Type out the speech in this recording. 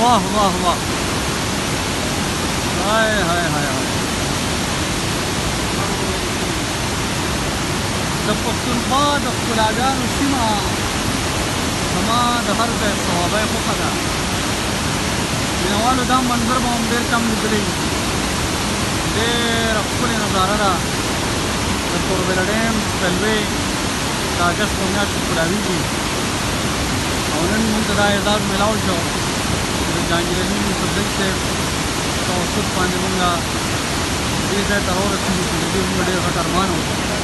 वाह वाह वाह हाय हाय हाय हाय د پښتونخوا د ښکلاګانو سیمه زما د هر ځای صوابی خوښه ده. مینهوالو دا منظر به هم ډېر کم لیدلی. ډېره ښکلې نظاره ده. د توربېله ډیم سپیلوې د اګست په میاشت کې کلاویږي او نن موږ ته دا اعزاز میلاو شو چې د جهانګیر علي یوسفزۍ صاحب توسط باندې موږ دې ځای ته راورسېږو چې د دې زموږ ډېر غټ ارمان و.